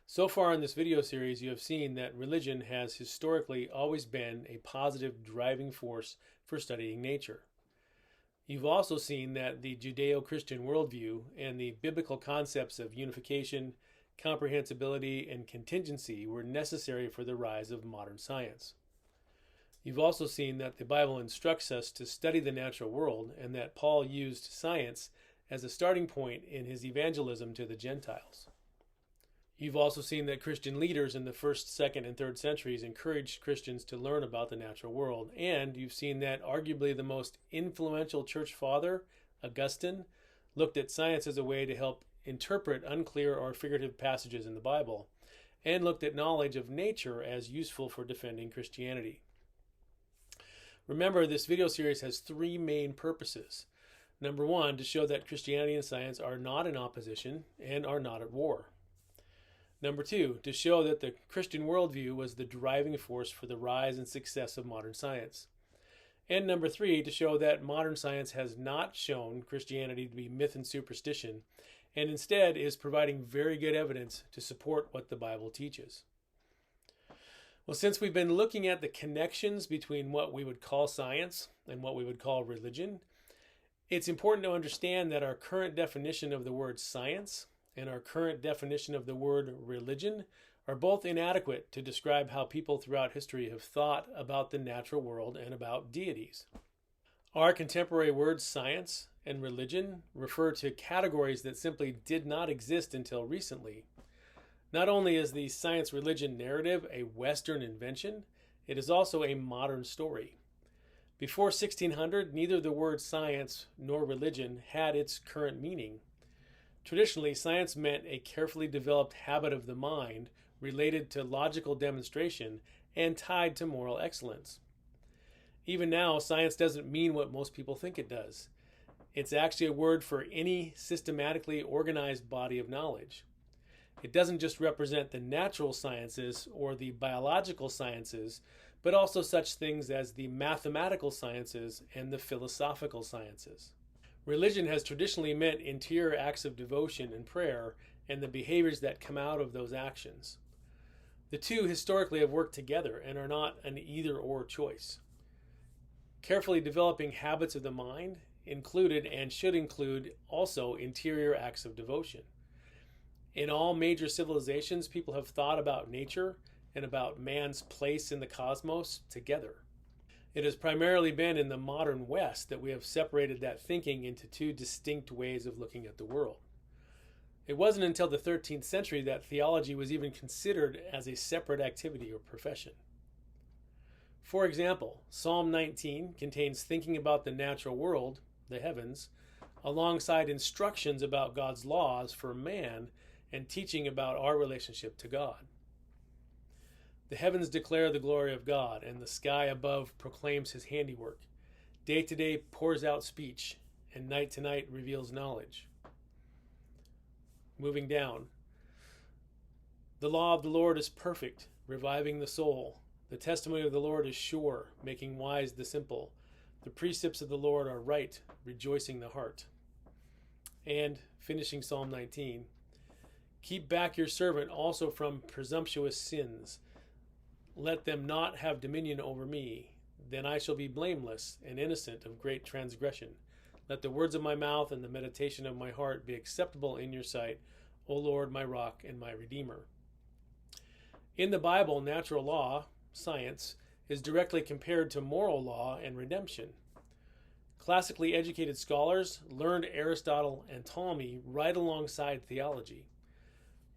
So far in this video series, you have seen that religion has historically always been a positive driving force for studying nature. You've also seen that the Judeo-Christian worldview and the biblical concepts of unification, comprehensibility, and contingency were necessary for the rise of modern science. You've also seen that the Bible instructs us to study the natural world and that Paul used science as a starting point in his evangelism to the Gentiles. You've also seen that Christian leaders in the 1st, 2nd, and 3rd centuries encouraged Christians to learn about the natural world. And you've seen that arguably the most influential church father, Augustine, looked at science as a way to help interpret unclear or figurative passages in the Bible, and looked at knowledge of nature as useful for defending Christianity. Remember, this video series has 3 main purposes. Number 1, to show that Christianity and science are not in opposition and are not at war. Number 2, to show that the Christian worldview was the driving force for the rise and success of modern science. And number 3, to show that modern science has not shown Christianity to be myth and superstition, and instead is providing very good evidence to support what the Bible teaches. Well, since we've been looking at the connections between what we would call science and what we would call religion, it's important to understand that our current definition of the word science and our current definition of the word religion are both inadequate to describe how people throughout history have thought about the natural world and about deities. Our contemporary words science and religion refer to categories that simply did not exist until recently. Not only is the science-religion narrative a Western invention, it is also a modern story. Before 1600, neither the word science nor religion had its current meaning. Traditionally, science meant a carefully developed habit of the mind related to logical demonstration and tied to moral excellence. Even now, science doesn't mean what most people think it does. It's actually a word for any systematically organized body of knowledge. It doesn't just represent the natural sciences or the biological sciences, but also such things as the mathematical sciences and the philosophical sciences. Religion has traditionally meant interior acts of devotion and prayer and the behaviors that come out of those actions. The two historically have worked together and are not an either-or choice. Carefully developing habits of the mind included and should include also interior acts of devotion. In all major civilizations, people have thought about nature and about man's place in the cosmos together. It has primarily been in the modern West that we have separated that thinking into 2 distinct ways of looking at the world. It wasn't until the 13th century that theology was even considered as a separate activity or profession. For example, Psalm 19 contains thinking about the natural world, the heavens, alongside instructions about God's laws for man and teaching about our relationship to God. The heavens declare the glory of God, and the sky above proclaims his handiwork. Day to day pours out speech, and night to night reveals knowledge. Moving down. The law of the Lord is perfect, reviving the soul. The testimony of the Lord is sure, making wise the simple. The precepts of the Lord are right, rejoicing the heart. And, finishing Psalm 19, keep back your servant also from presumptuous sins. Let them not have dominion over me. Then I shall be blameless and innocent of great transgression. Let the words of my mouth and the meditation of my heart be acceptable in your sight, O Lord, my rock and my redeemer. In the Bible, natural law, science, is directly compared to moral law and redemption. Classically educated scholars learned Aristotle and Ptolemy right alongside theology.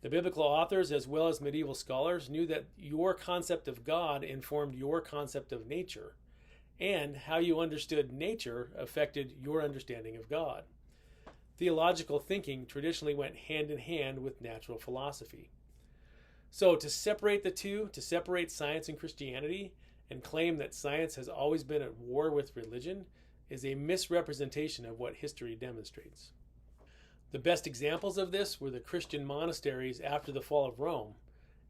The biblical authors, as well as medieval scholars, knew that your concept of God informed your concept of nature, and how you understood nature affected your understanding of God. Theological thinking traditionally went hand in hand with natural philosophy. So to separate the two, to separate science and Christianity, and claim that science has always been at war with religion, is a misrepresentation of what history demonstrates. The best examples of this were the Christian monasteries after the fall of Rome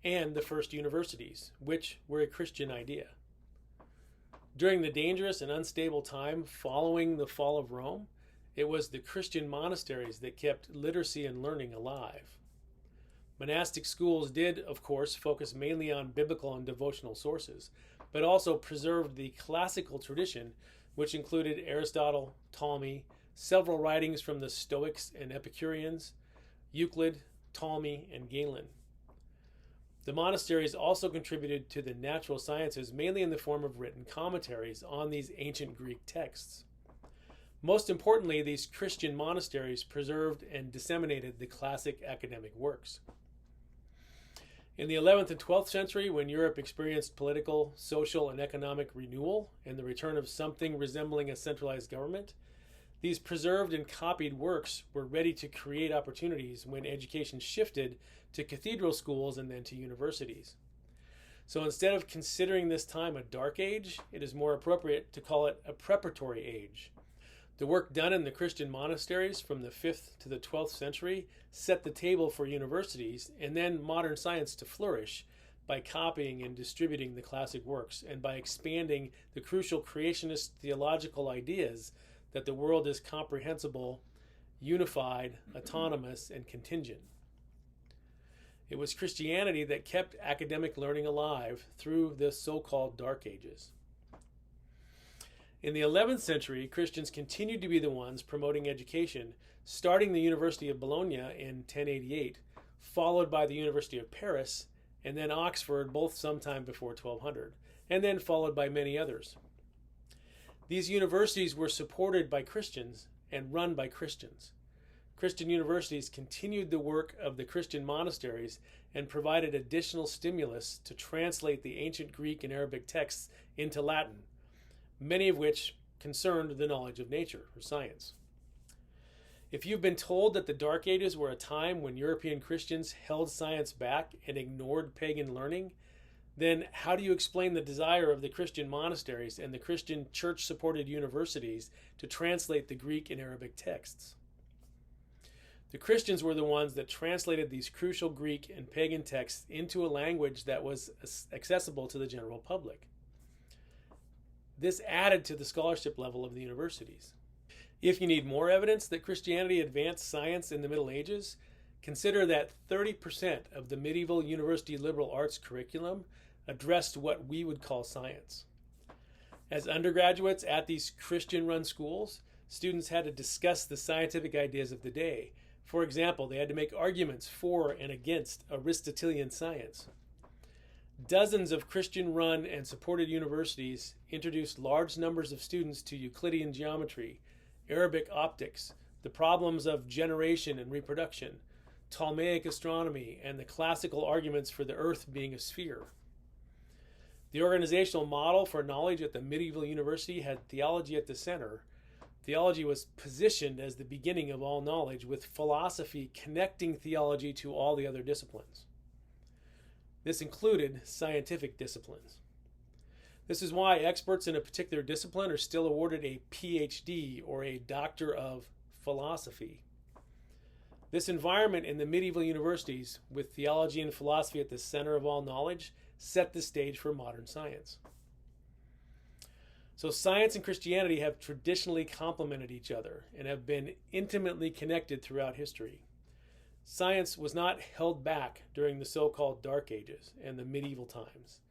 and the first universities, which were a Christian idea. During the dangerous and unstable time following the fall of Rome, it was the Christian monasteries that kept literacy and learning alive. Monastic schools did, of course, focus mainly on biblical and devotional sources, but also preserved the classical tradition, which included Aristotle, Ptolemy, several writings from the Stoics and Epicureans, Euclid, Ptolemy, and Galen. The monasteries also contributed to the natural sciences, mainly in the form of written commentaries on these ancient Greek texts. Most importantly, these Christian monasteries preserved and disseminated the classic academic works. In the 11th and 12th century, when Europe experienced political, social, and economic renewal and the return of something resembling a centralized government, these preserved and copied works were ready to create opportunities when education shifted to cathedral schools and then to universities. So instead of considering this time a dark age, it is more appropriate to call it a preparatory age. The work done in the Christian monasteries from the 5th to the 12th century set the table for universities and then modern science to flourish by copying and distributing the classic works and by expanding the crucial creationist theological ideas that the world is comprehensible, unified, autonomous, and contingent. It was Christianity that kept academic learning alive through the so-called Dark Ages. In the 11th century, Christians continued to be the ones promoting education, starting the University of Bologna in 1088, followed by the University of Paris, and then Oxford, both sometime before 1200, and then followed by many others. These universities were supported by Christians and run by Christians. Christian universities continued the work of the Christian monasteries and provided additional stimulus to translate the ancient Greek and Arabic texts into Latin, many of which concerned the knowledge of nature or science. If you've been told that the Dark Ages were a time when European Christians held science back and ignored pagan learning, then how do you explain the desire of the Christian monasteries and the Christian church-supported universities to translate the Greek and Arabic texts? The Christians were the ones that translated these crucial Greek and pagan texts into a language that was accessible to the general public. This added to the scholarship level of the universities. If you need more evidence that Christianity advanced science in the Middle Ages, consider that 30% of the medieval university liberal arts curriculum addressed what we would call science. As undergraduates at these Christian-run schools, students had to discuss the scientific ideas of the day. For example, they had to make arguments for and against Aristotelian science. Dozens of Christian-run and supported universities introduced large numbers of students to Euclidean geometry, Arabic optics, the problems of generation and reproduction, Ptolemaic astronomy, and the classical arguments for the earth being a sphere. The organizational model for knowledge at the medieval university had theology at the center. Theology was positioned as the beginning of all knowledge, with philosophy connecting theology to all the other disciplines. This included scientific disciplines. This is why experts in a particular discipline are still awarded a PhD or a Doctor of Philosophy. This environment in the medieval universities, with theology and philosophy at the center of all knowledge, set the stage for modern science. So science and Christianity have traditionally complemented each other and have been intimately connected throughout history. Science was not held back during the so-called Dark Ages and the medieval times.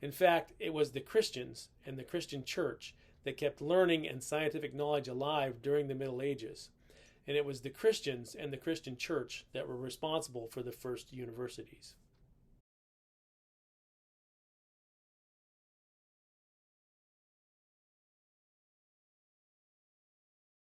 In fact, it was the Christians and the Christian church that kept learning and scientific knowledge alive during the Middle Ages. And it was the Christians and the Christian church that were responsible for the first universities.